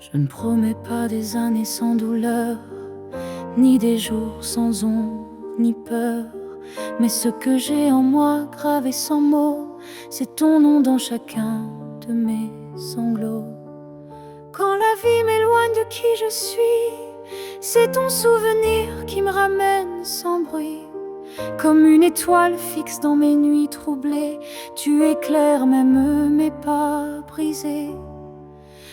Je ne promets pas des années sans douleur, ni des jours sans ombre, ni peur. Mais ce que j'ai en moi, gravé sans mots, c'est ton nom dans chacun de mes sanglots. Quand la vie m'éloigne de qui je suis, c'est ton souvenir qui me ramène sans bruit. Comme une étoile fixe dans mes nuits troublées, tu éclaires même mes pas brisés.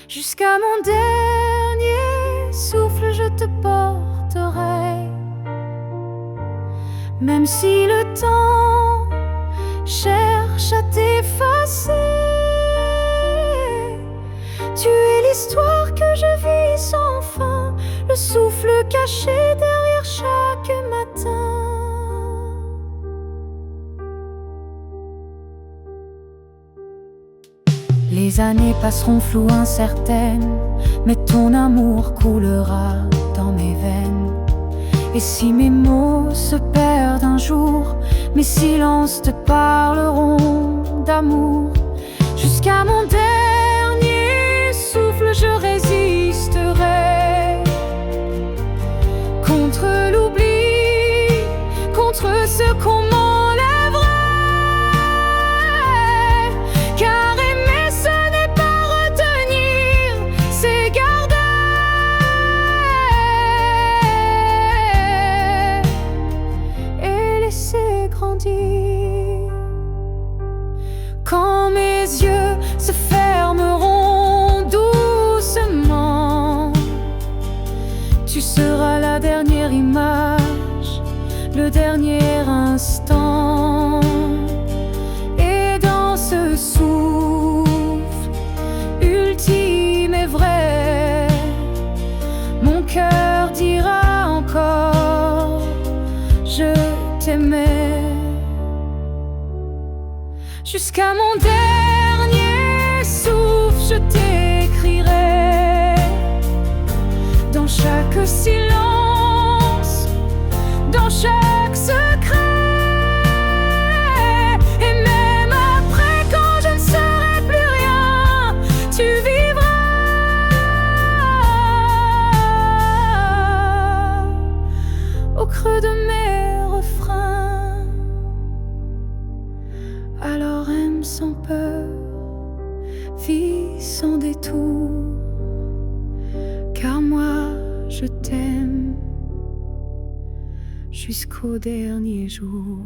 Jusqu'à mon dernier souffle, je te porterai. Même si le temps cherche à t'effacer, tu es l'histoire que je vis sans fin, le souffle caché derrière chaque matin. Les années passeront floues, incertaines, mais ton amour coulera dans mes veines. Et si mes mots se perdent un jour, mes silences te parleront d'amour. Jusqu'à mon dernier souffle, je résisterai contre l'oubli, contre ce qu'on m'enlèverait. Car aimer, ce n'est pas retenir, c'est garder et laisser grandir. Quand mes yeux se fermeront doucement, tu seras la dernière image, le dernier instant. Et dans ce souffle ultime et vrai, mon cœur dira encore: je t'aimais. Jusqu'à mon dernier souffle, je t'écrirai dans chaque silence, dans chaque secret. Et même après, quand je ne serai plus rien, tu vivras au creux de mes refrains. Alors aime sans peur, vis sans détour, car moi je t'aime jusqu'au dernier jour.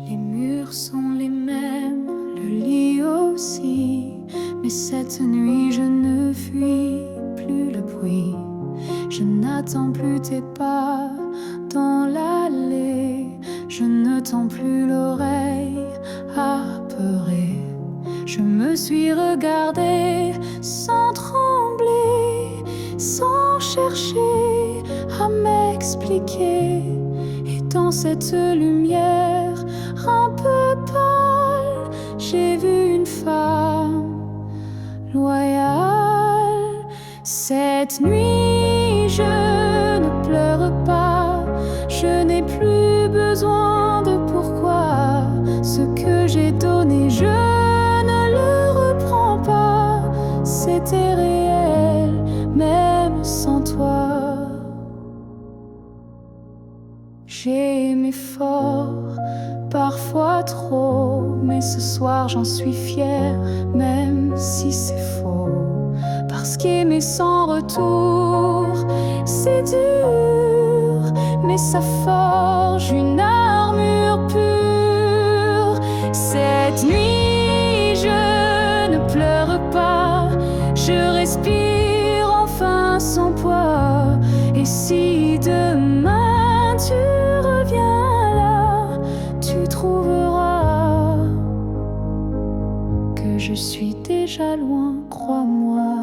Les murs sont les mêmes, le lit aussi, mais cette nuit je ne fuis plus le bruit. Je n'attends plus tes pas dans l'allée, je ne tends plus l'oreille apeurée. Je me suis regardée sans trembler, sans chercher à m'expliquer. Et dans cette lumière un peu pâle, j'ai vu une femme loyale. Cette nuit, je ne pleure pas, je n'ai plus besoin de pourquoi. Ce que j'ai donné, je ne le reprends pas. C'était réel, même sans toi. J'ai aimé fort, parfois trop, mais ce soir j'en suis fière, même si c'est faux. Parce qu'aimer sans retour, c'est dur, mais ça forge une armure pure. Cette nuit, je ne pleure pas, je respire enfin sans poids. Et si demain tu reviens là, tu trouveras que je suis déjà loin, crois-moi.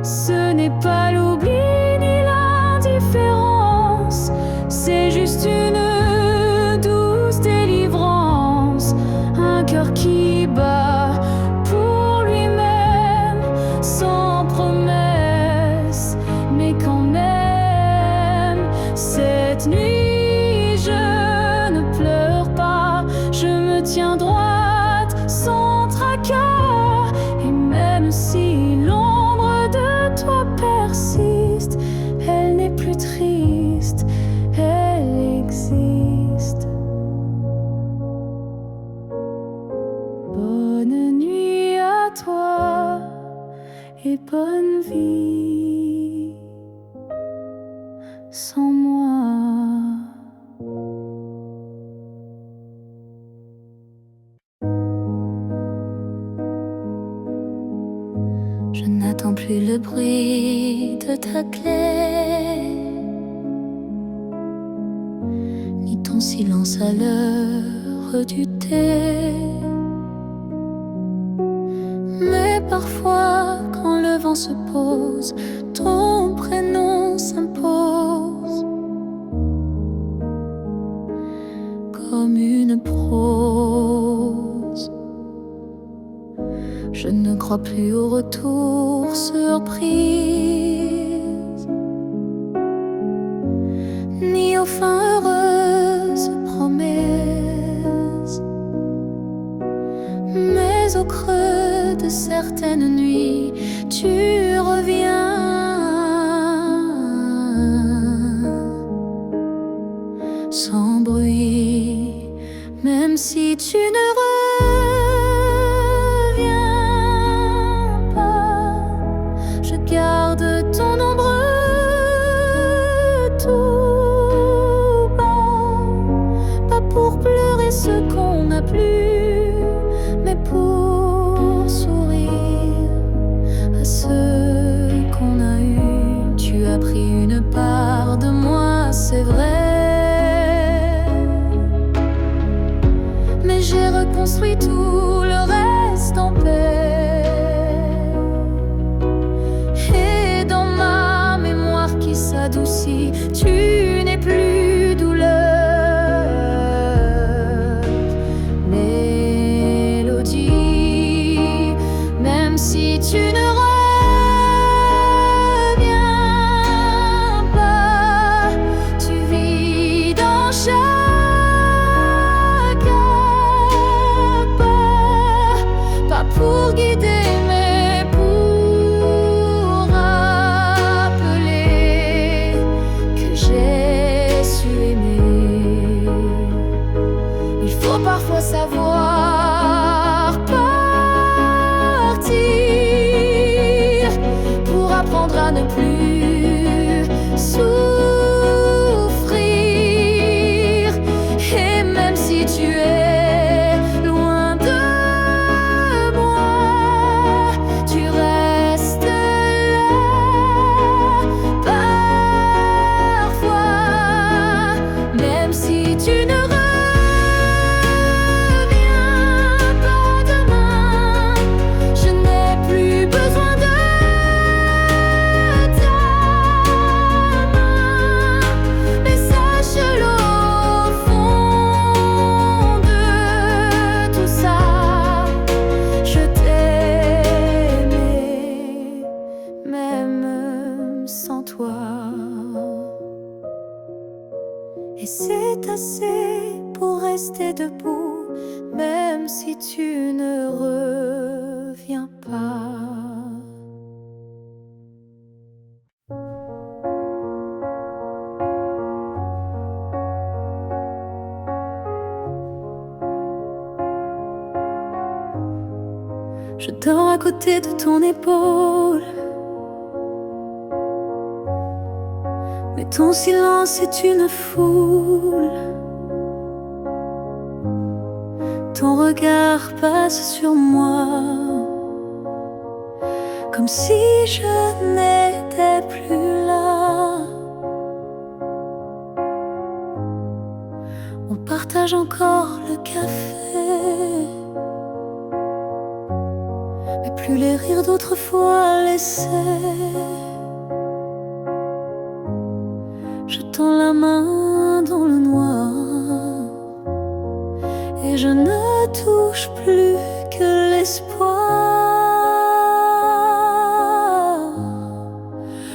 Ce n'est pas l'oubli ni l'indifférence, c'est juste une douce délivrance. Un cœur qui bat pour lui-même sans promesse. sans moi. Je n'attends plus le bruit de ta clé, ni ton silence à l'heure du thé. Mais parfois, quand le vent se pose, ton prénom s'impose comme une prose. Je ne crois plus au retour surprise, ni aux fins heureuses promesses, mais au creux de certaines nuits, tu reviens sans bruit, même si tu ne reviens pas. Je garde ton ombre tout bas, pas pour pleurer ce qu'on n'a plus, mais pour sourire à ceux qu'on a eus. Tu as pris une part de moi, c'est vrai, mais j'ai reconstruit tout le reste en paix. Et dans ma mémoire qui s'adoucit, tu n'es plus douleur, mélodie. Même si tu ne reviens pas, tu vis dans chaque pas pour guider, mais pour rappeler que j'ai su aimer. Il faut parfois savoir partir pour apprendre à ne plus souffrir. Et même si tu es loin de moi, tu restes là parfois. Même si tu ne reviens pas demain, je n'ai plus besoin de ta main. Mais sache-le, au fond de tout ça, je t'aimais, même sans toi. Et c'est assez pour rester debout, même si tu ne reviens pas. Je dors à côté de ton épaule, mais ton silence est une foule. Ton regard passe sur moi, comme si je n'étais plus là. On partage encore le café, mais plus les rires d'autrefois laissés. Je tends la main dans le noir et je ne touche plus que l'espoir.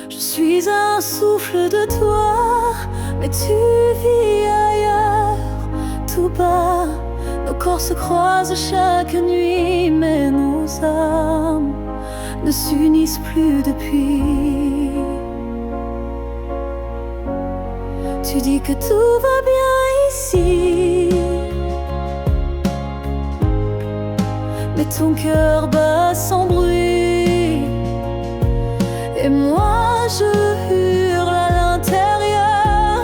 Je suis un souffle de toi, mais tu vis ailleurs, tout bas. Nos corps se croisent chaque nuit, mais nos âmes ne s'unissent plus depuis. Tu dis que tout va bien ici, mais ton cœur bat sans bruit. Et moi je hurle à l'intérieur.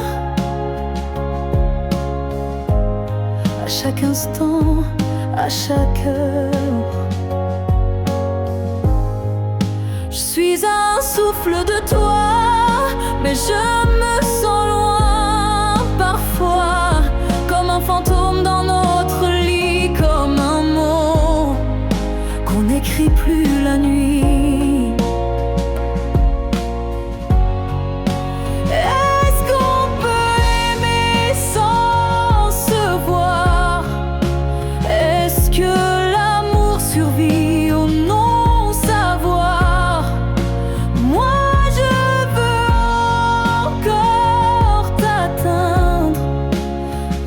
À chaque instant, à chaque heure, je suis un souffle de toi, mais je me sens loin parfois, comme un fantôme dans notre lit, comme un mot qu'on n'écrit plus la nuit. Est-ce qu'on peut aimer sans se voir? Est-ce que l'amour survit au non-savoir? Moi je veux encore t'atteindre,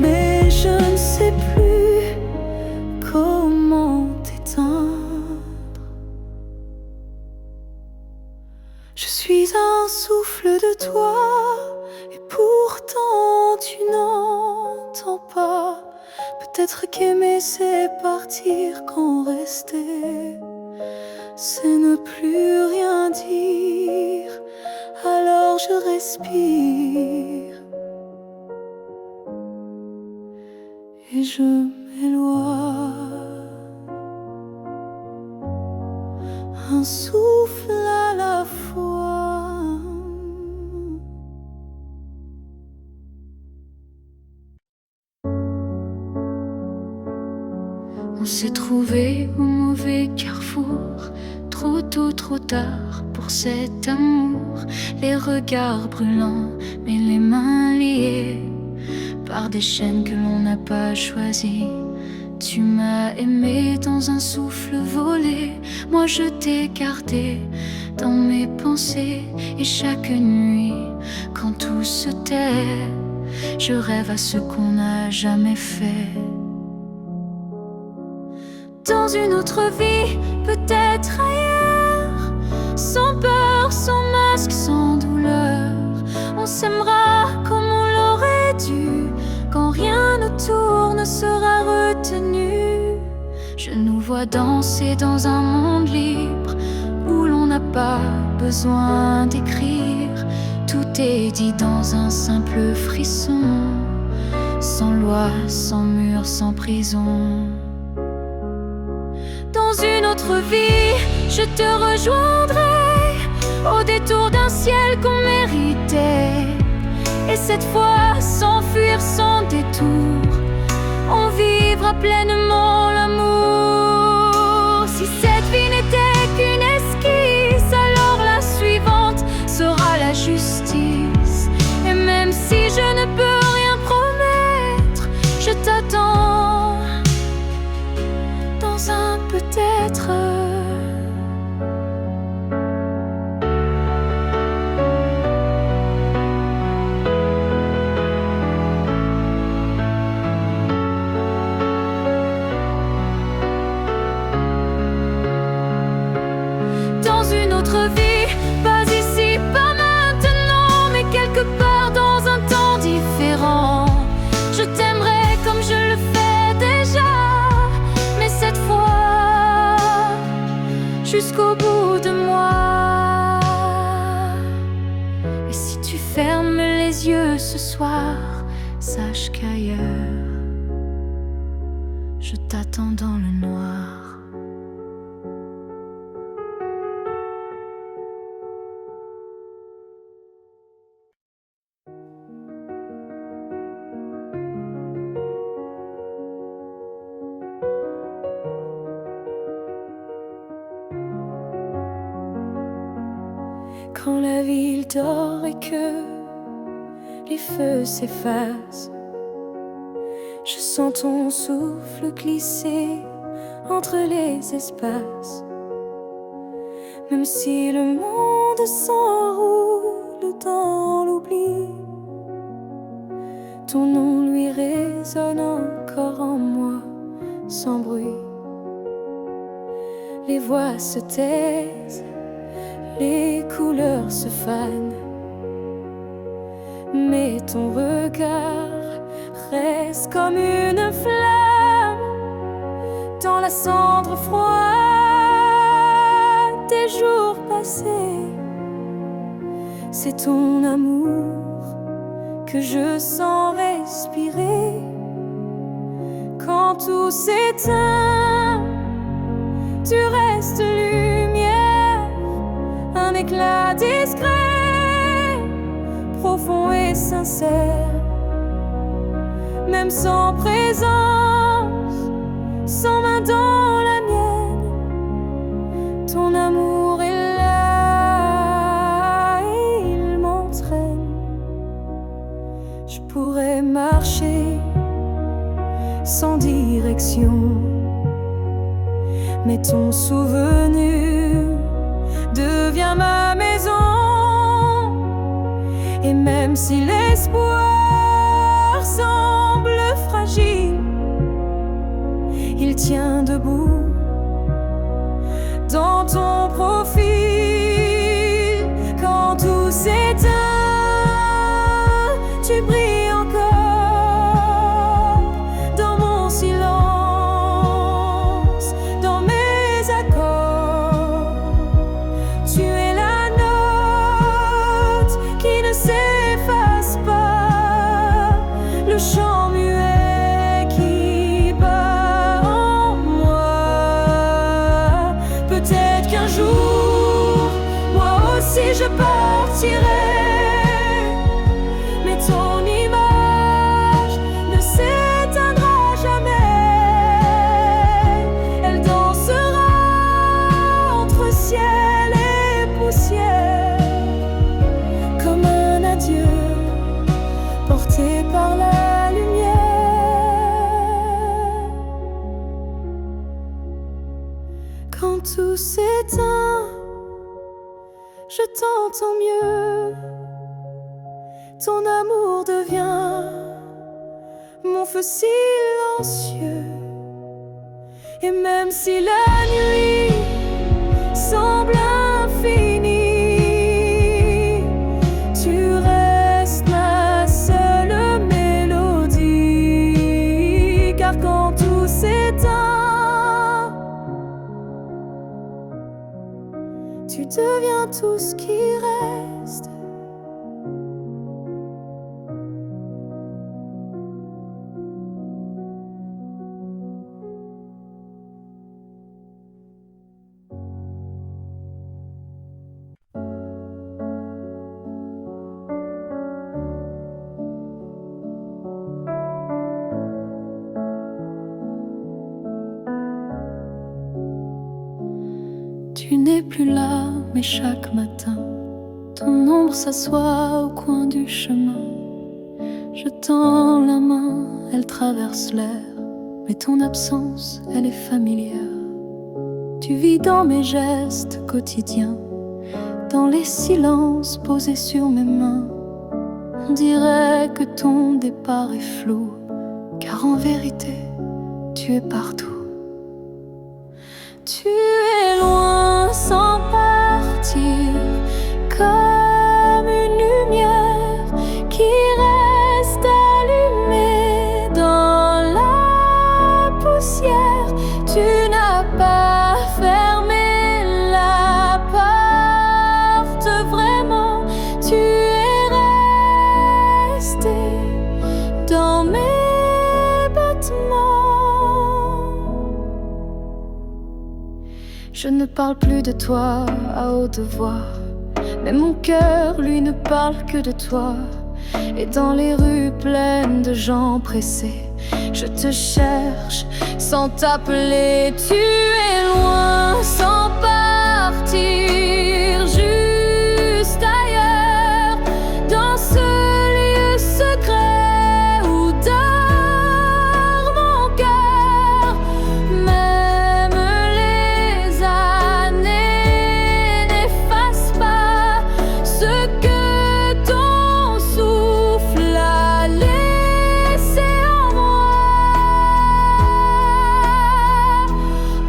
mais je ne sais plus comment t'éteindre. Je suis un souffle de toi, et pourtant tu n'entends pas. Peut-être qu'aimer c'est partir, quand rester c'est ne plus rien dire. Alors je respire et je m'éloigne, un souffle à la fois. On s'est trouvé au mauvais carrefour, trop tôt, trop tard pour cet amour. Les regards brûlants, mais les mains liées par des chaînes que l'on n'a pas choisies. Tu m'as aimé dans un souffle volé, moi je t'ai gardé dans mes pensées. Et chaque nuit, quand tout se tait, je rêve à ce qu'on n'a jamais fait. Dans une autre vie, peut-être ailleurs, sans peur, sans masque, sans douleur, on s'aimera comme on l'aurait dû, quand rien autour ne sera retenu. Je nous vois danser dans un monde libre, où l'on n'a pas besoin d'écrire. Tout est dit dans un simple frisson, sans loi, sans mur, sans prison. Dans une autre vie, je te rejoindrai au détour d'un ciel qu'on méritait. Et cette fois, sans fuir, sans détour, on vivra pleinement l'amour. Si cette vie n'était qu'une esquisse, alors la suivante sera la justice. Et même si je ne peux rien promettre, je t'attends dans un peut-être. Dans une autre vie, pas ici, pas maintenant, mais quelque part dans un temps différent. Je t'aimerai comme je le fais déjà, mais cette fois jusqu'au bout de moi. Et si tu fermes les yeux ce soir, sache qu'ailleurs je t'attends dans le noir. Quand la ville dort et que les feux s'effacent, je sens ton souffle glisser entre les espaces. Même si le monde s'enroule dans l'oubli, ton nom lui résonne encore en moi, sans bruit. Les voix se taisent, les couleurs se fanent, mais ton regard reste comme une flamme dans la cendre froide des jours passés. c'est ton amour que je sens respirer. Quand tout s'éteint, tu restes lumière, un éclat discret, profond et sincère. Même sans présence, sans main dans la mienne, ton amour est là et il m'entraîne. Je pourrais marcher sans direction, mais ton souvenir devient ma maison. Et même si l'espoir semble fragile, il tient debout dans ton profil. Quand tout s'éteint, tu brilles encore dans mon silence, dans mes accords. Tu es la note qui ne s'efface pas, le chant muet qui bat en moi. Peut-être qu'un jour, moi aussi je partirai, mais ton image ne s'éteindra jamais. Elle dansera entre ciel et poussière, comme un adieu porté par la lumière. Quand tout s'éteint, je t'entends mieux. Ton amour devient mon feu silencieux. Et même si la nuit semble infinie, tu restes ma seule mélodie. Car quand tout s'éteint, tu deviens tout ce qui reste. Tu n'es plus là, mais chaque matin, ton ombre s'assoit au coin du chemin. Je tends la main, elle traverse l'air, mais ton absence, elle est familière. Tu vis dans mes gestes quotidiens, dans les silences posés sur mes mains. On dirait que ton départ est flou, car en vérité, tu es partout. Tu es loin sans partir, comme une lumière qui reste allumée dans la poussière. Tu n'as pas fermé la porte vraiment, tu es resté dans mes battements. Je ne parle plus de toi à haute voix, mais mon cœur, lui, ne parle que de toi. Et dans les rues pleines de gens pressés, je te cherche sans t'appeler. Tu es loin sans partir, juste ailleurs, dans ce lieu secret où dort mon cœur. Même les années n'effacent pas ce que ton souffle a laissé en moi.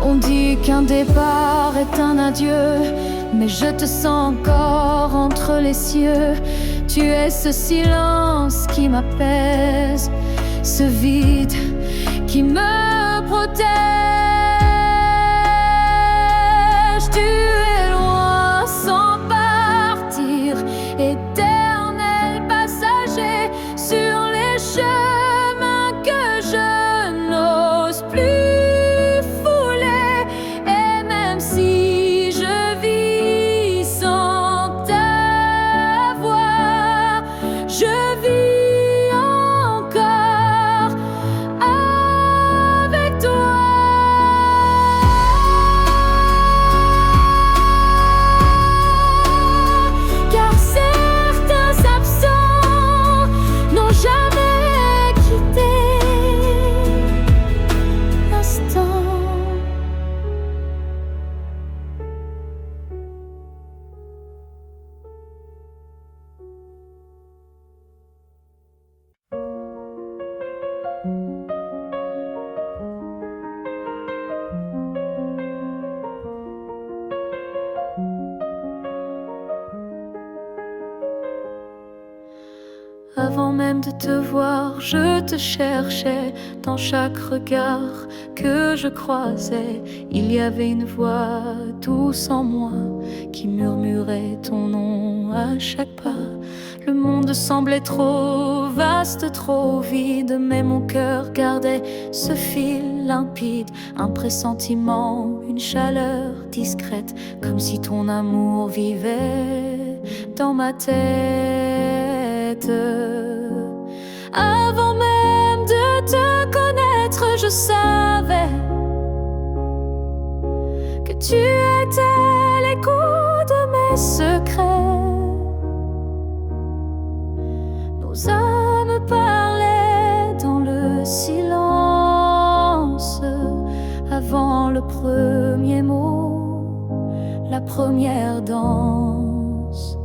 On dit qu'un départ est un adieu, mais je te sens encore entre les cieux. Tu es ce silence qui m'apaise, ce vide qui me protège. Tu es loin sans partir, et Avant même de te voir, je te cherchais. Dans chaque regard que je croisais, il y avait une voix douce en moi qui murmurait ton nom à chaque pas. Le monde semblait trop vaste, trop vide, mais mon cœur gardait ce fil limpide. Un pressentiment, une chaleur discrète, comme si ton amour vivait dans ma tête. Avant même de te connaître, je savais que tu étais l'écho de mes secrets. Nos âmes parlaient dans le silence, avant le premier mot, la première danse.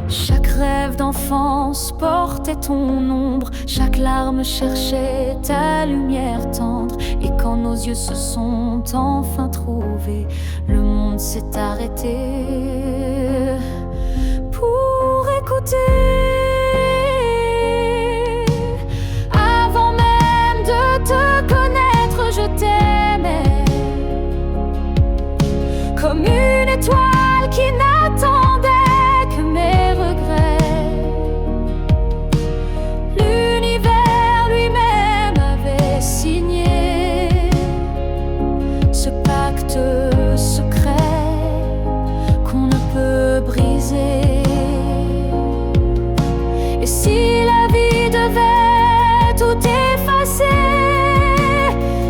Chaque rêve d'enfance portait ton ombre, chaque larme cherchait ta lumière tendre. Et quand nos yeux se sont enfin trouvés, le monde s'est arrêté pour écouter. Avant même de te connaître, je t'aimais comme une étoile qui n'attendait que mes regrets. L'univers lui-même avait signé ce pacte secret qu'on ne peut briser. Et si la vie devait tout effacer,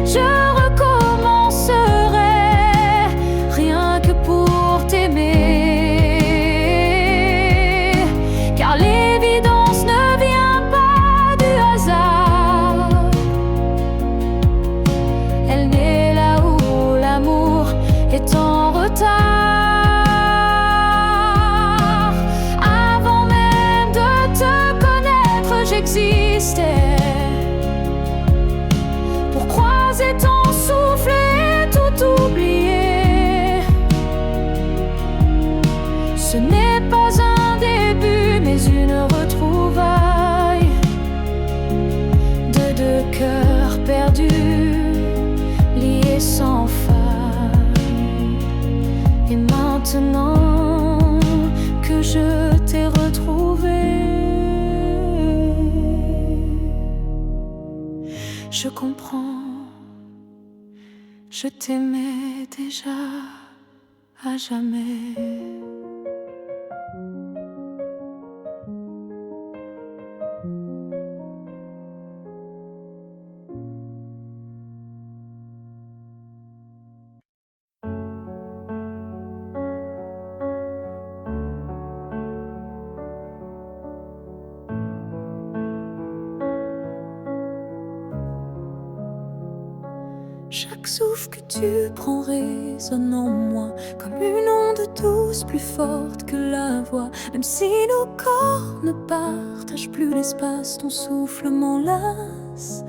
je recommencerais rien que pour t'aimer. Car l'évidence ne vient pas du hasard, elle naît là où l'amour est en retard. Avant même de te connaître, j'existais pour croiser ton souffle et tout oublier. Ce n'est pas un début, mais une retrouvaille de deux cœurs perdus, liés sans faille. Et maintenant que je t'ai retrouvé, je comprends, je t'aimais déjà à jamais. Chaque souffle que tu prends résonne en moi comme une onde douce plus forte que la voix. Même si nos corps ne partagent plus l'espace, ton souffle m'enlace,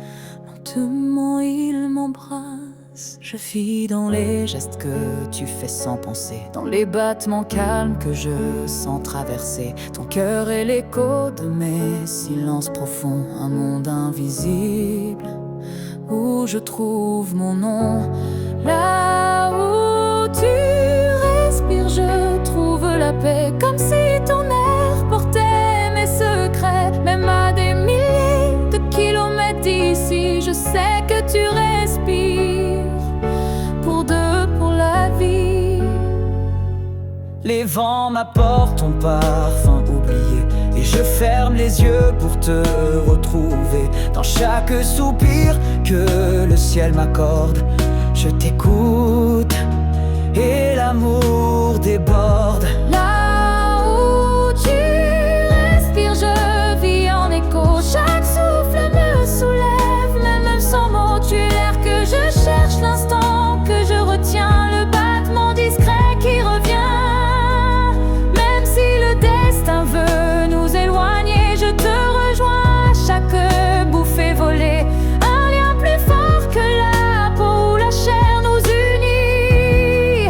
lentement il m'embrasse. Je vis dans les gestes que tu fais sans penser, dans les battements calmes que je sens traverser. Ton cœur est l'écho de mes silences profonds, un monde invisible où je trouve mon nom. Là où tu respires, je trouve la paix, comme si ton air portait mes secrets. Même à des milliers de kilomètres d'ici, je sais que tu respires pour deux, pour la vie. Les vents m'apportent ton parfum oublié, et je ferme les yeux pour te retrouver. Dans chaque soupir que le ciel m'accorde, je t'écoute et l'amour déborde. Là où tu respires, je vis en écho. Chaque souffle me soulève, même sans mots. Tu es l'air que je cherche, l'instant que je retiens, le battement discret qui revient. Même si le destin veut nous éloigner, je te rejoins à chaque bouffée volée. Un lien plus fort que la peau ou la chair nous unit.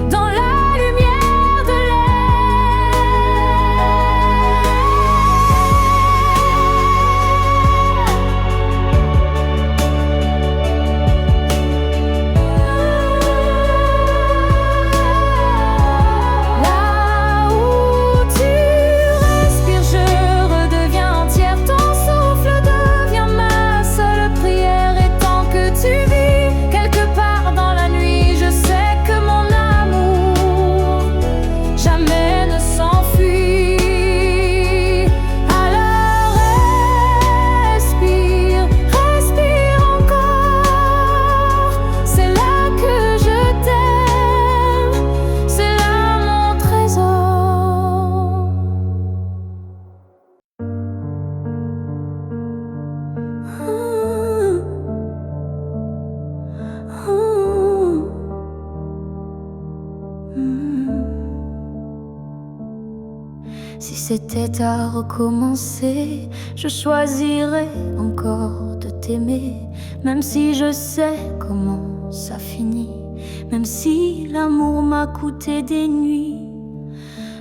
Dans la lumière de Si c'était à recommencer, je choisirais encore de t'aimer. Même si je sais comment ça finit, même si l'amour m'a coûté des nuits,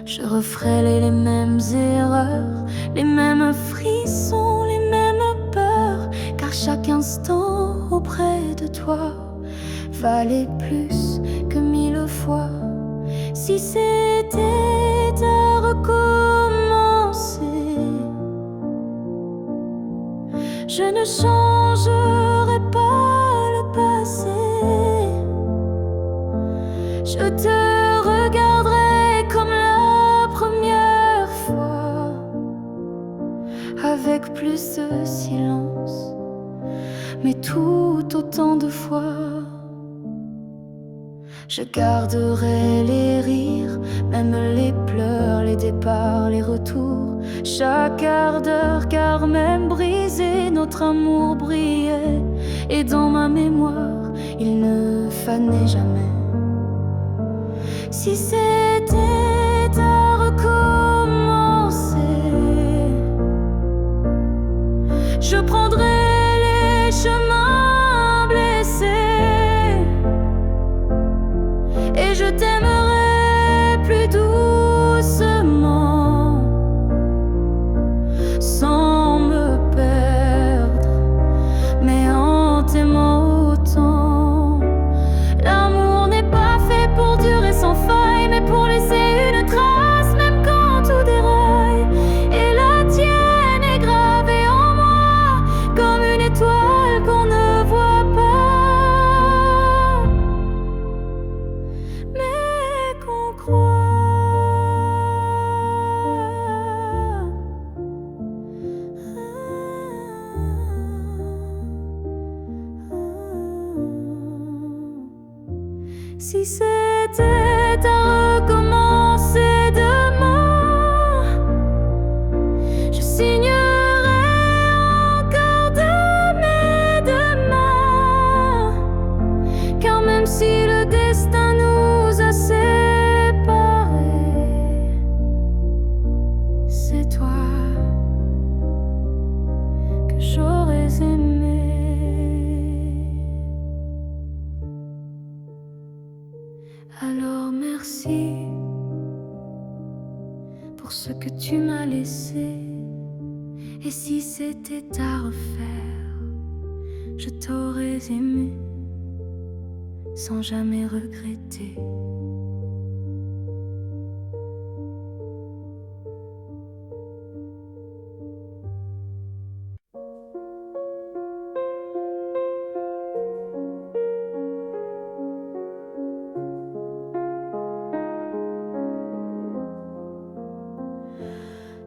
je referais les mêmes erreurs, les mêmes frissons, les mêmes peurs. Car chaque instant auprès de toi valait plus que 1000 fois. Si c'était à recommencer, je ne changerai pas le passé. Je te regarderai comme la première fois, avec plus de silence, mais tout autant de fois. Je garderai les rires, même les pleurs, les départs, les retours, chaque quart d'heure, car même brisé, notre amour brillait. Et dans ma mémoire, il ne fanait jamais. Si c'était à recommencer, je prendrais les chemins blessés, et je t'aimerai plus doucement, sans me perdre, mais en t'aimant autant. L'amour n'est pas fait pour durer sans faille, mais pour laisser une trace, même quand tout déraille. Et la tienne est gravée en moi, comme une étoile qu'on ne voit pas, mais qu'on croit. Si c'était à recommencer demain, je signerais encore de mes deux mains. Car même si le destin nous a séparés, c'est toi que j'aurais aimé. Alors merci pour ce que tu m'as laissé. Et si c'était à refaire, je t'aurais aimé sans jamais regretter.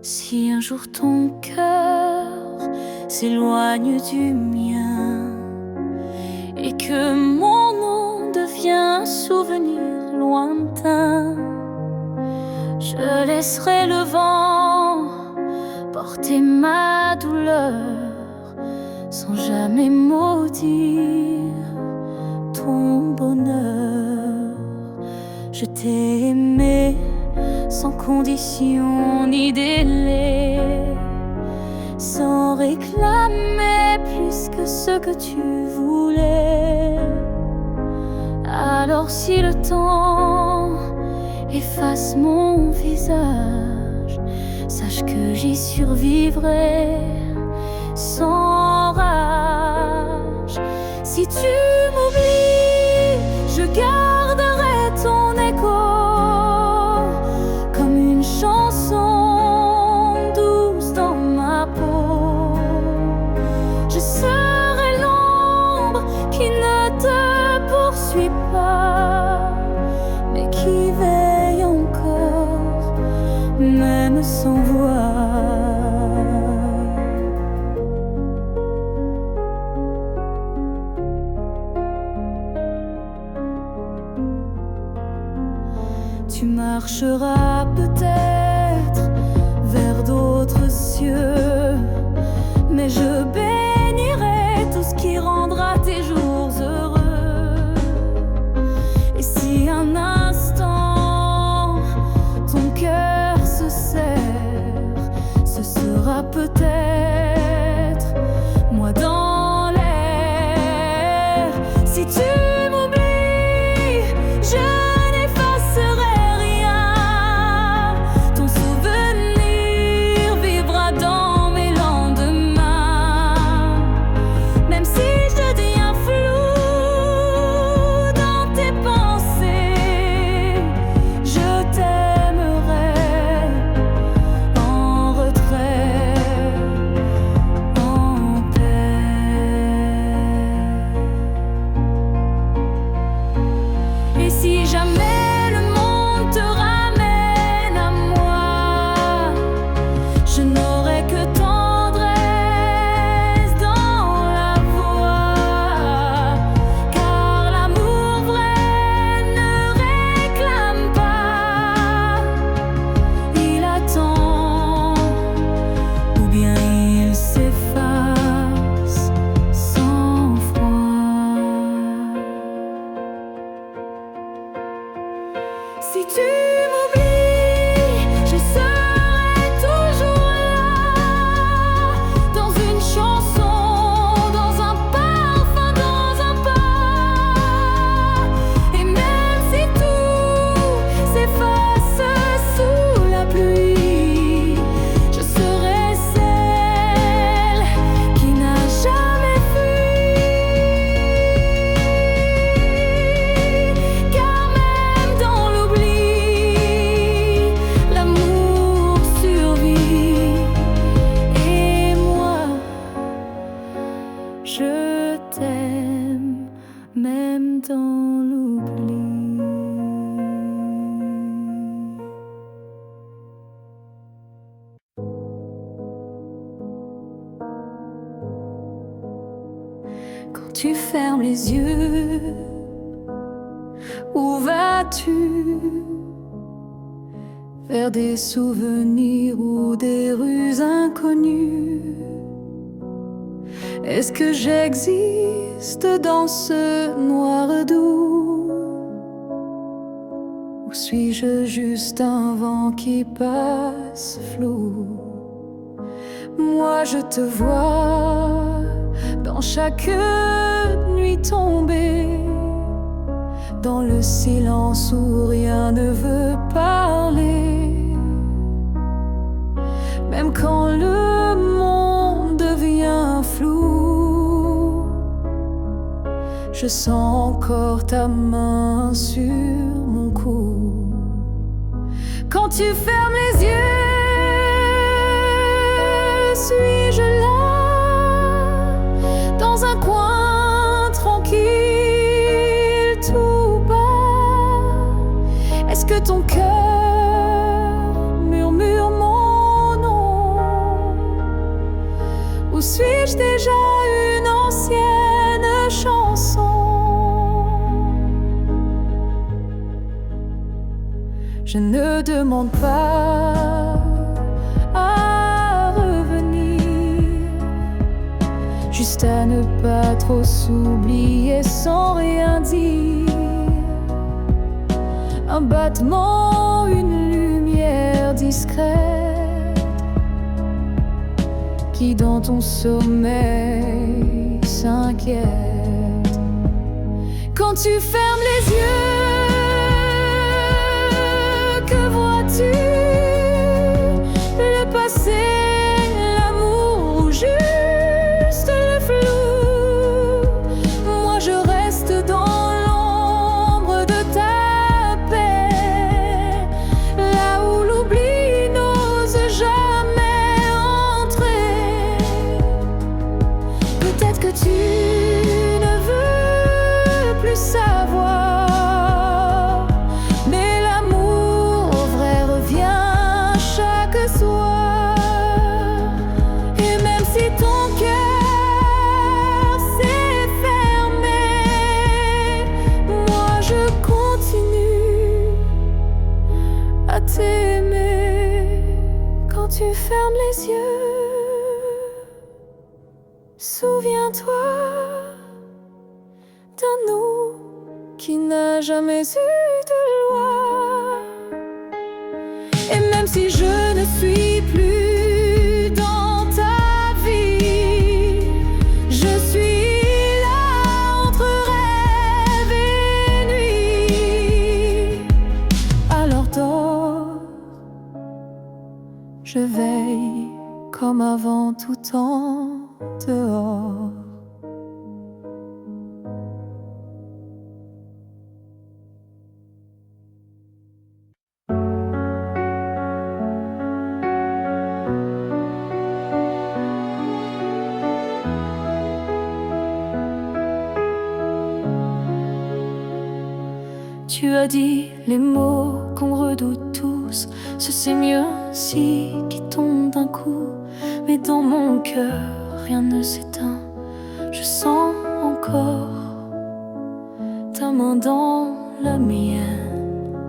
Si un jour ton cœur s'éloigne du mien et que mon nom devient un souvenir lointain, je laisserai le vent porter ma douleur sans jamais maudire ton bonheur. Je t'ai aimé sans condition ni délai, sans réclamer plus que ce que tu voulais. Alors si le temps efface mon visage, sache que j'y survivrai sans rage. Si tu m'oublies, je garderai ton écho, chanson douce dans ma peau. Je serai l'ombre qui ne te poursuit pas, mais qui veille encore, même sans voix. Tu marcheras peut-être vers d'autres cieux, mais je bénirai tout ce qui rendra tes jours heureux. Et si un instant ton cœur se serre, sera peut-être moi dans l'air. Si tu m'oublies, je n'effacerai rien. Ton souvenir vivra dans mes lendemains. Même si je deviens flou dans tes pensées, je t'aimerai en retrait, en paix. Et si jamais le monde te ramène à moi, je n'aurai que tendresse dans la voix, car l'amour vrai ne réclame pas, il attend, ou bien il s'efface sans froid. Si tu m'oublies, je serai toujours là, dans une chanson, dans un parfum, dans un pas. Et même si tout s'efface sous la pluie, je serai celle qui n'a jamais fui. Car même dans l'oubli, l'amour survit. Et moi, je t'aime, même dans l'oubli. Quand tu fermes les yeux, où vas-tu? Vers des souvenirs ou des rues inconnues? Est-ce que j'existe dans ce noir doux? Ou suis-je juste un vent qui passe flou? Moi je te vois dans chaque nuit tombée, dans le silence où rien ne veut parler. Même quand le monde devient flou, je sens encore ta main sur mon cou. Quand tu fermes les yeux, suis-je là, dans un coin tranquille tout bas? Est-ce que ton cœur murmure mon nom? Ou suis-je déjà une ancienne chanson? Je ne demande pas à revenir, juste à ne pas trop s'oublier sans rien dire. Un battement, une lumière discrète qui dans ton sommeil s'inquiète. Quand tu fermes les yeux, que vois-tu? Le passé, l'amour ou juste le flou? Moi je reste dans l'ombre de ta paix, là où l'oubli n'ose jamais entrer. Peut-être que tu ne veux plus savoir, mais l'amour vrai revient chaque soir. Et même si ton cœur s'est fermé, moi je continue à t'aimer. Quand tu fermes les yeux, souviens-toi d'un nous qui n'a jamais eu de loi. Et même si je ne suis plus dans Je veille comme avant tout temps dehors. Tu as dit les mots qu'on redoute tous, c'est mieux si qui tombe d'un coup. Mais dans mon cœur, rien ne s'éteint. Je sens encore ta main dans la mienne.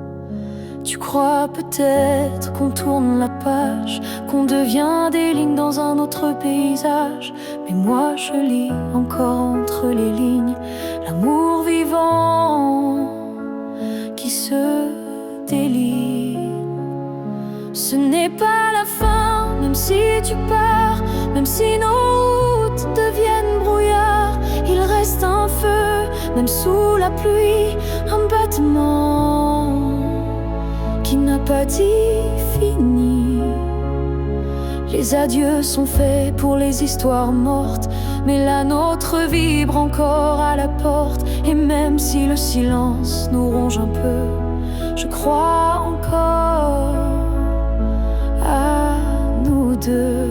Tu crois peut-être qu'on tourne la page, qu'on devient des lignes dans un autre paysage. Mais moi je lis encore entre les lignes l'amour vivant qui se délie. Ce n'est pas la fin, même si tu pars, même si nos routes deviennent brouillard. Il reste un feu, même sous la pluie, un battement qui n'a pas dit fini. Les adieux sont faits pour les histoires mortes, mais la nôtre vibre encore à la porte. Et même si le silence nous ronge un peu, je crois encore à nous deux.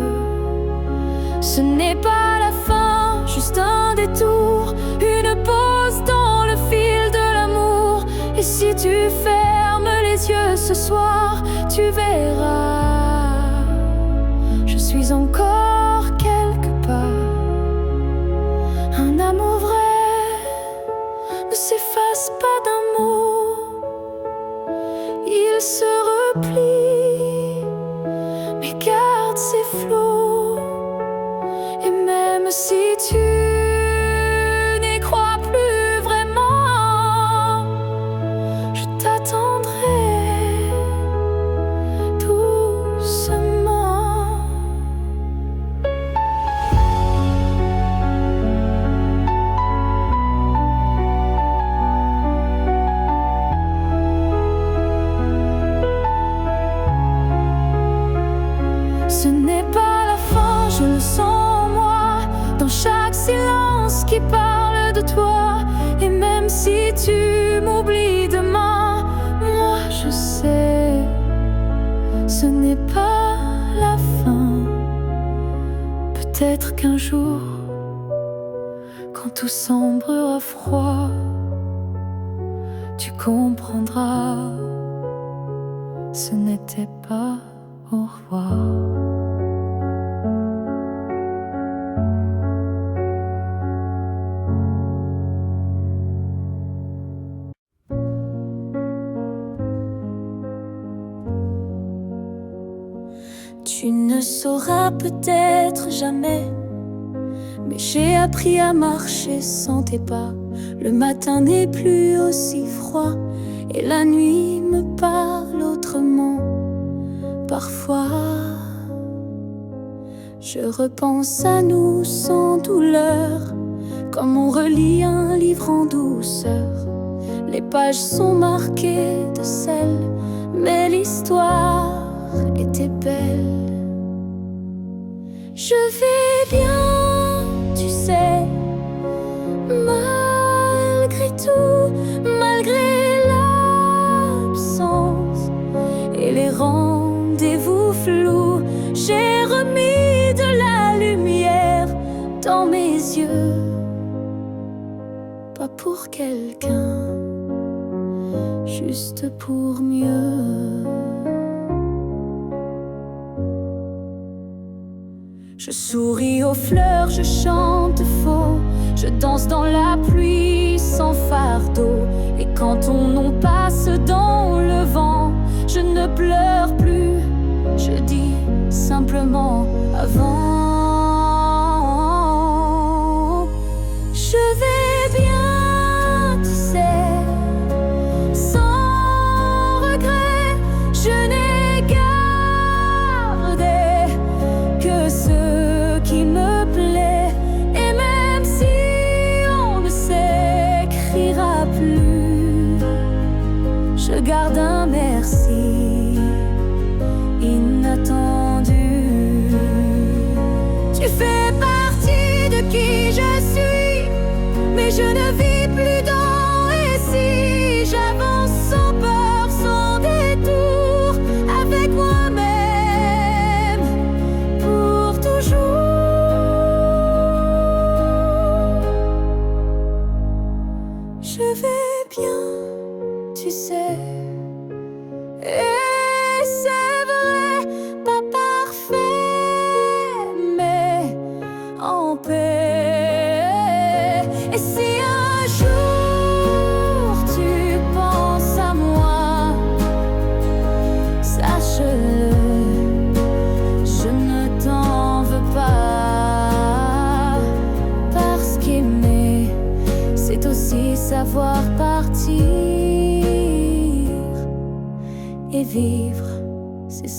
Ce n'est pas la fin, juste un détour, une pause dans le fil de l'amour. Et si tu fermes les yeux ce soir, tu verras, je suis encore quelque part. Un amour vrai ne s'efface pas d'un mot, il se replie, mais garde ses flots. Et même si tu n'y crois plus vraiment, je t'attendrai doucement. Ce n'est pas la fin, je le sens en moi, dans chaque silence qui parle de toi. Et même si tu m'oublies demain, moi je sais, ce n'est pas la fin. Peut-être qu'un jour, quand tout semblera froid, tu comprendras, ce n'était pas au revoir. Tu ne sauras peut-être jamais, mais j'ai appris à marcher sans tes pas. Le matin n'est plus aussi froid et la nuit me parle autrement. Parfois, je repense à nous sans douleur, comme on relit un livre en douceur. Les pages sont marquées de sel, mais l'histoire était belle. Je vais bien, tu sais, malgré tout, malgré l'absence et les rendez-vous flous. J'ai remis de la lumière dans mes yeux, pas pour quelqu'un, juste pour mieux. Je souris aux fleurs, je chante faux, je danse dans la pluie sans fardeau. Et quand on passe dans le vent, je ne pleure plus, je dis simplement avant. Je vais bien, tu sais, sans regret, je n'ai gardé que ce qui me plaît. Et même si on ne s'écrira plus, je garde un merci inattendu.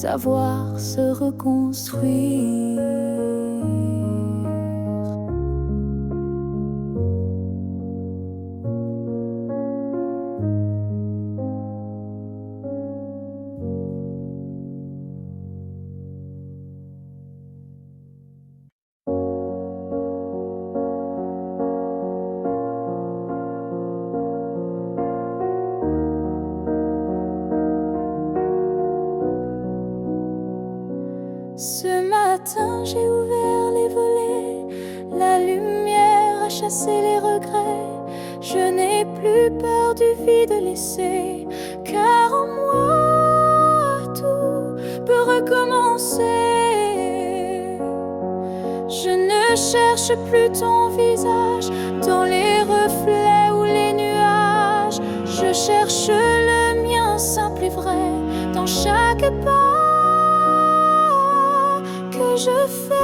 savoir se reconstruire. Ce matin, j'ai ouvert les volets, la lumière a chassé les regrets. Je n'ai plus peur du vide laissé, car en moi tout peut recommencer. Je ne cherche plus ton visage dans les reflets ou les nuages. Je cherche le mien simple et vrai dans chaque pas que je fais.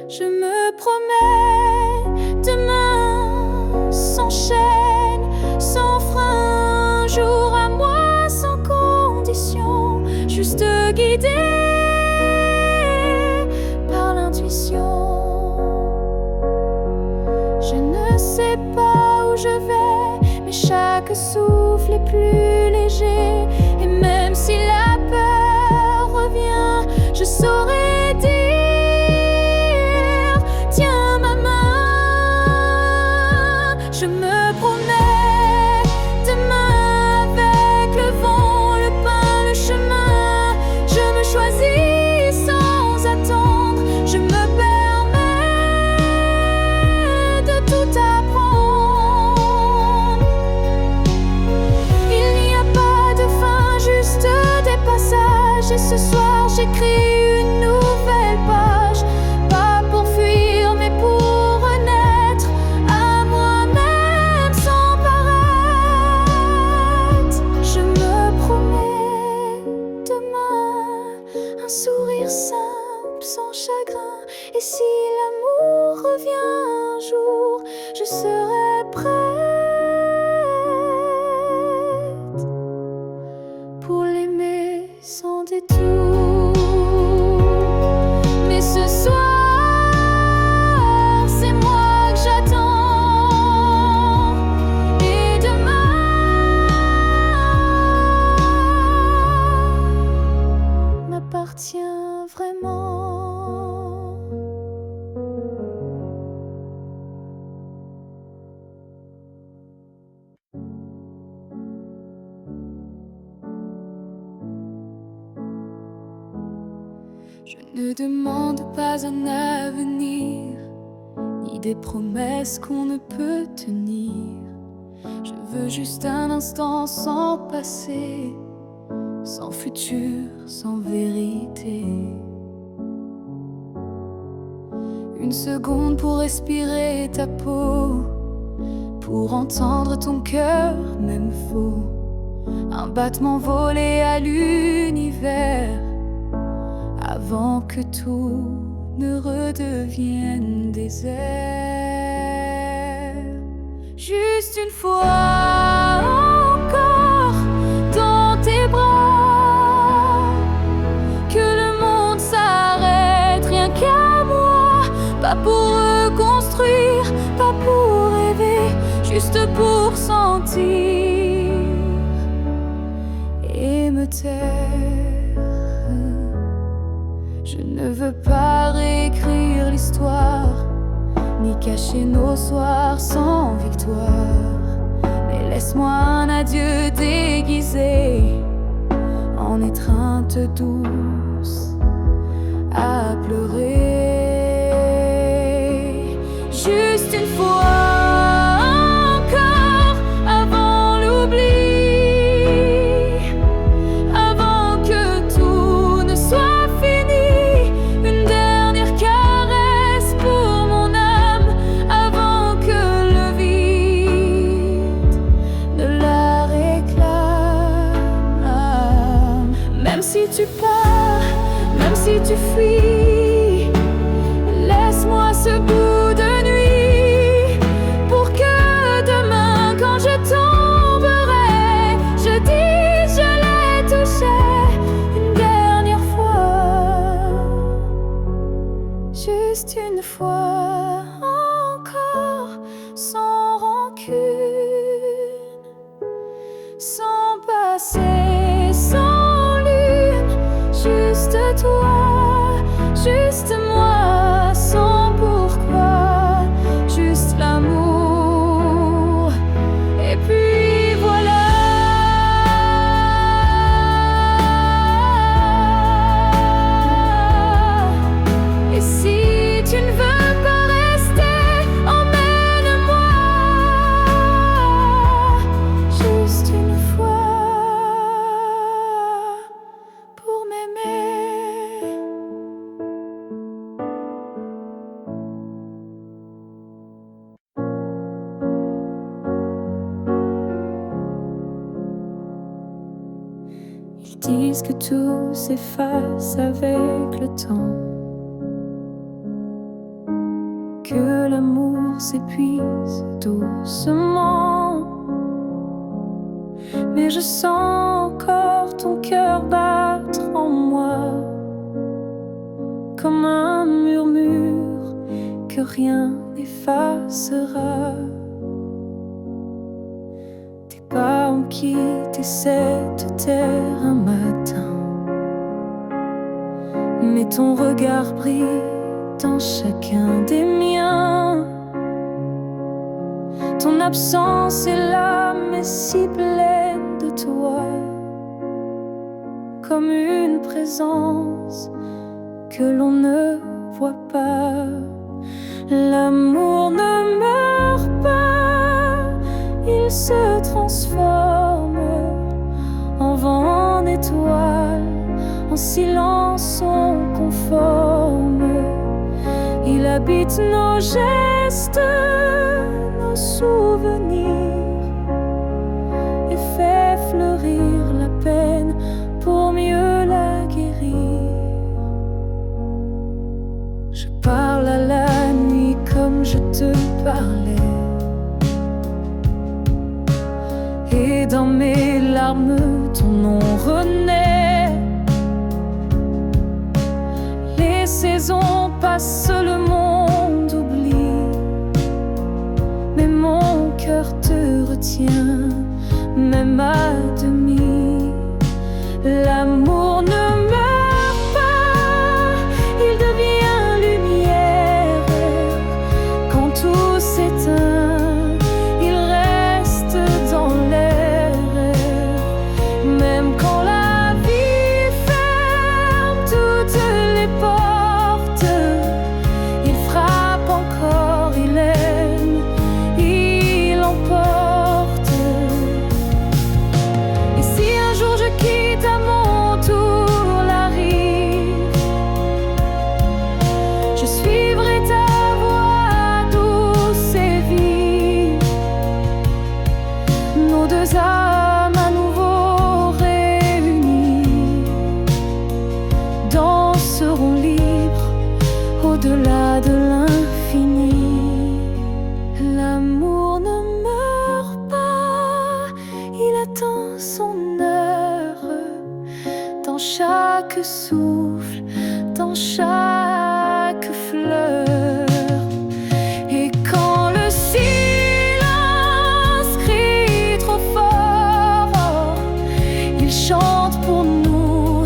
Je me promets, demain sans chaîne, sans frein, un jour à moi sans condition, juste guidé par l'intuition. Je ne sais pas où je vais, mais chaque souffle est plus léger. Et même si la peur revient, je saurais dire, tiens ma main. Je me promets, demain avec le vent, le pain, le chemin. Je me choisis sans attendre, je me permets de tout apprendre. Il n'y a pas de fin, juste des passages. Et ce soir j'écris une nouvelle page, pas pour fuir mais pour renaître à moi-même sans paraître. Je me promets, demain un sourire simple sans chagrin. Et si l'amour revient un jour, je serai prête pour l'aimer sans détour. Mais ce soir, c'est moi que j'attends. Et demain m'appartient vraiment. Je ne demande pas un avenir, ni des promesses qu'on ne peut tenir. Je veux juste un instant sans passé, sans futur, sans vérité. Une seconde pour respirer ta peau, pour entendre ton cœur, même faux. Un battement volé à l'univers, avant que tout ne redevienne désert. Juste une fois encore dans tes bras, que le monde s'arrête rien qu'à moi. Pas pour reconstruire, pas pour rêver, juste pour sentir et me taire. Je ne veux pas réécrire l'histoire, ni cacher nos soirs sans victoire. Mais laisse-moi un adieu déguisé en étreinte douce à pleurer. Juste une fois encore avant l'oubli, avant que tout ne soit fini. Une dernière caresse pour mon âme avant que le vide ne la réclame. Même si tu pars, même si tu fuis, laisse-moi ce bout de nuit pour que demain quand je tomberai, je dise je l'ai touché. fois encore, sans rancune, sans passé, sans lune, juste toi, juste moi, sans pourquoi, juste l'amour. Et puis voilà. Et si tu ne veux pas rester, emmène-moi juste une fois pour m'aimer. Ils disent que tout s'efface avec le temps, que l'amour s'épuise doucement. Mais je sens encore ton cœur battre en moi, comme un murmure que rien n'effacera. Tes pas ont quitté cette terre un matin, mais ton regard brille dans chacun des miens. Ton absence est là, mais si pleine de toi, comme une présence que l'on ne voit pas. L'amour ne meurt pas, il se transforme en vent, en étoile, en silence, on conforme. Il habite nos gestes, nos souvenirs, et fait fleurir la peine pour mieux la guérir. Je parle à la nuit comme je te parlais, et dans mes larmes ton nom renaît. Les saisons passent, le monde oublie, mais mon cœur te retient, même à demi. L'amour ne meurt pas, il devient lumière. Quand tout s'éteint, il reste dans l'air. Même quand la vie ferme toutes les portes, il frappe encore, il aime, il emporte. Et si un jour je quitte à mon tour la rive, je suivrai ta voix douce et vive. Nos deux âmes à nouveau réunies danseront libres au-delà de l'infini. L'amour ne meurt pas, il attend son heure, dans chaque souffle, dans chaque fleur. Et quand le silence crie trop fort, il chante pour nous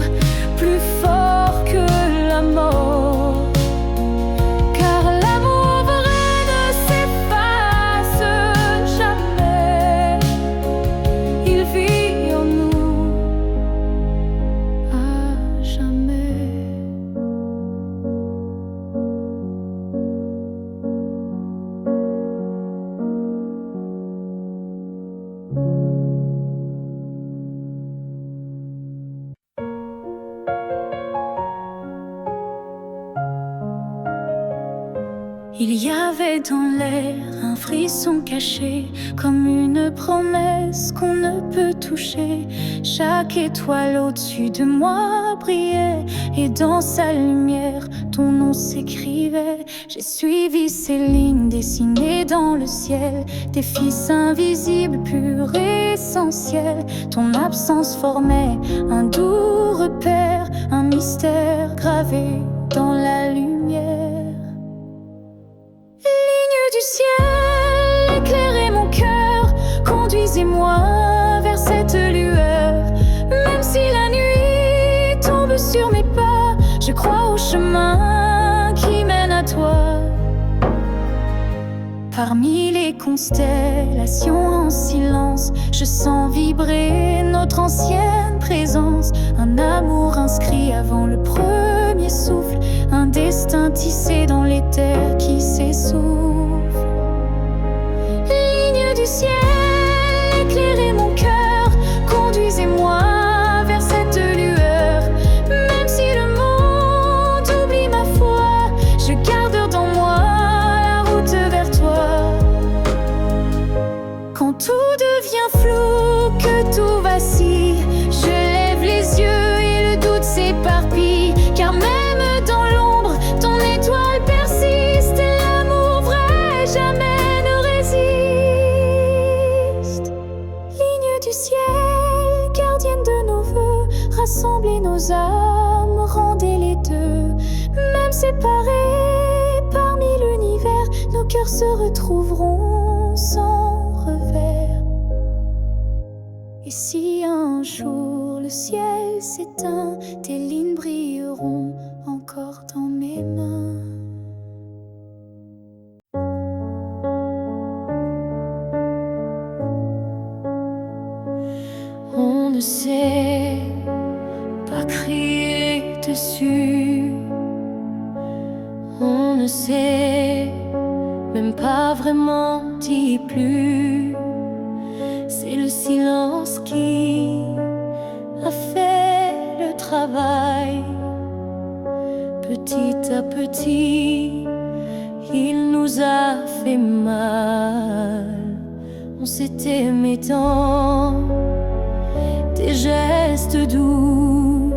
plus fort que la mort. Car l'amour vrai ne s'efface jamais, il vit en nous à jamais. Il y avait dans l'air un frisson caché, comme une promesse qu'on ne peut toucher. Chaque étoile au-dessus de moi brillait, et dans sa lumière, ton nom s'écrivait. J'ai suivi ces lignes dessinées dans le ciel, des fils invisibles, purs et essentiels. Ton absence formait un doux repère, un mystère gravé dans la lumière. crois au chemin qui mène à toi. Parmi les constellations en silence, je sens vibrer notre ancienne présence. Un amour inscrit avant le premier souffle, un destin tissé dans les terres qui s'essouffle. Ligne du ciel, éclairez mon cœur, conduisez-moi vers cette lueur. Même si le monde oublie ma foi, je garde dans moi la route vers toi. Quand tout devient flou, que tout vacille, je lève les yeux et le doute s'éparpille. Car même dans l'ombre, ton étoile persiste, et l'amour vrai jamais ne résiste. Ligne du ciel, gardienne de nos vœux, rassemblez nos âmes, rendez les deux. Même séparés parmi l'univers, nos cœurs se retrouveront sans revers. Et si un jour le ciel s'éteint, tes lignes brilleront encore dans mes mains. On ne sait pas crier dessus, on ne sait même pas vraiment dire plus. C'est le silence qui a fait le travail. Petit à petit, il nous a fait mal. On s'est aimé tant, des gestes doux,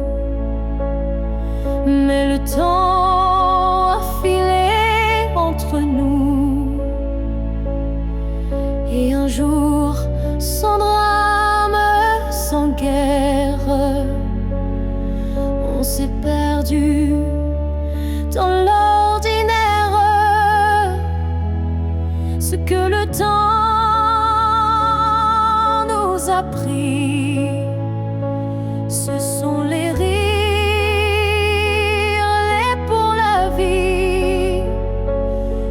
mais le temps a filé entre nous. Et un jour, sans drame, sans guerre, on s'est perdu dans l'ordinaire. Ce que le temps nous a pris, ce sont les rires, les pour la vie,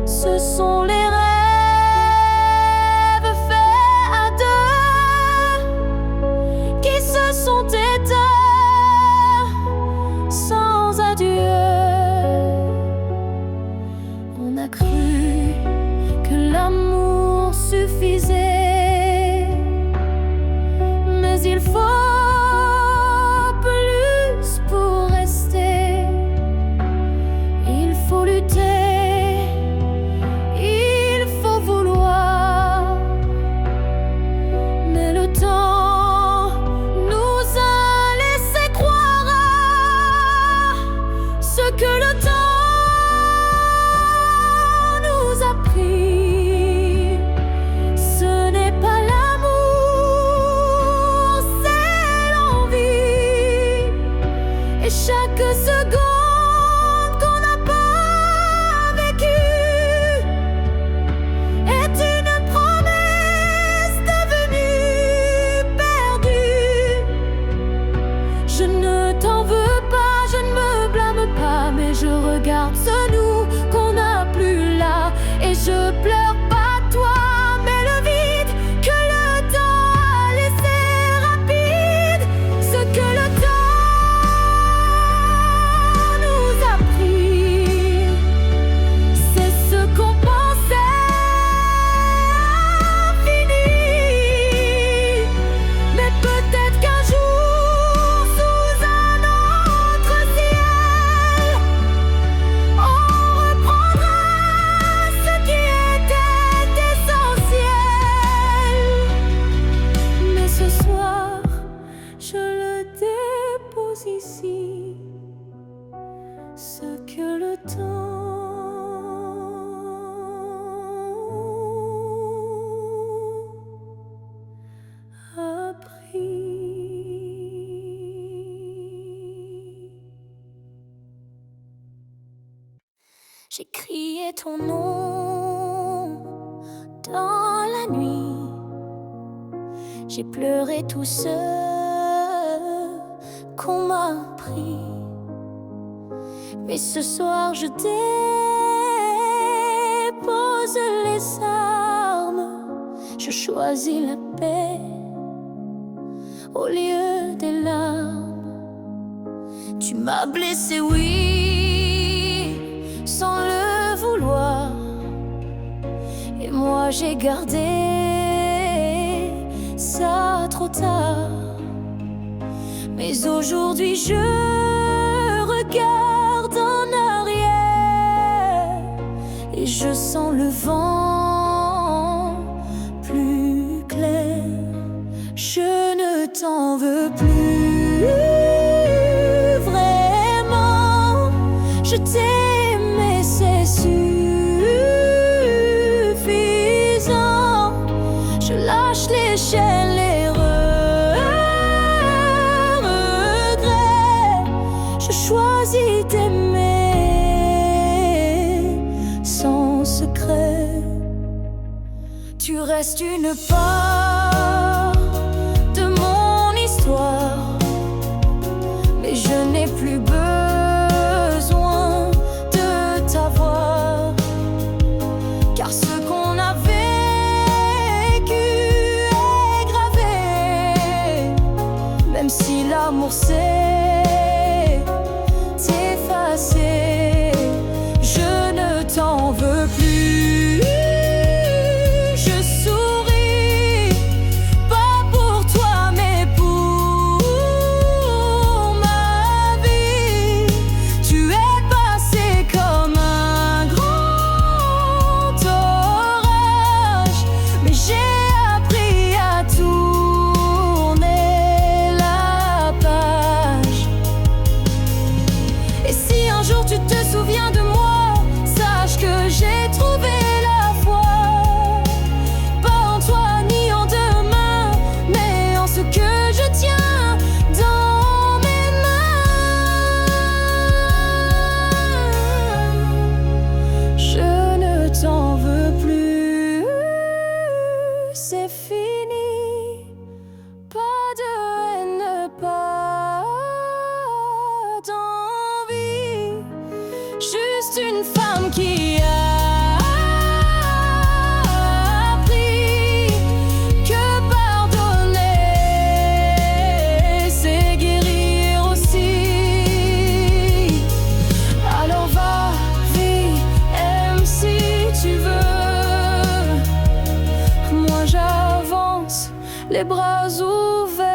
ce sont les rêves faits à deux qui se sont éteints sans adieu. On a cru que l'amour suffisait, mais il faut plus pour rester. Il faut lutter, il faut vouloir, mais le temps nous a laissé croire à ce que le temps nous a pris. Ce n'est pas l'amour, c'est l'envie. Et chaque seconde qu'on n'a pas vécue est une promesse devenue perdue. Je ne t'en veux pas, je ne me blâme pas, mais je regarde ce nous qu'on n'a plus là. Et je pleure pas toi, mais le vide que le temps a laissé rapide. Ce que le temps nous a pris, c'est ce qu'on pensait infini. Mais peut-être qu'un jour, sous un autre ciel, on reprendra ce qui était essentiel. Mais ce soir, je le dépose ici, ce que le temps a pris. J'ai crié ton nom dans la nuit, j'ai pleuré tout ce qu'on m'a pris. Mais ce soir je dépose les armes. Je choisis la paix au lieu des larmes. Tu m'as blessé, oui, sans le vouloir. Et moi j'ai gardé ça trop tard. Mais aujourd'hui je regarde en arrière et je sens le vent plus clair. Je ne t'en veux plus, vraiment. Je t'ai aimé, c'est suffisant. Je lâche les chaînes, les regrets. Je choisis d'aimer sans secret. Tu restes une part de mon histoire, mais je n'ai plus besoin de t'avoir, car ce qu'on a vécu est gravé. Même si l'amour s'est effacé, je ne t'en veux plus. Je souris, pas pour toi mais pour ma vie. Tu es passé comme un grand orage, mais j'ai appris à tourner la page. Et si un jour tu te souviens de moi, sache que j'ai trouvé la foi. Pas en toi ni en demain, mais en ce que je tiens dans mes mains. Je ne t'en veux plus, c'est fini. Pas de haine, pas d'envie. Juste une femme qui a appris que pardonner, c'est guérir aussi. Alors va, vis, aime si tu veux. Moi j'avance, les bras ouverts.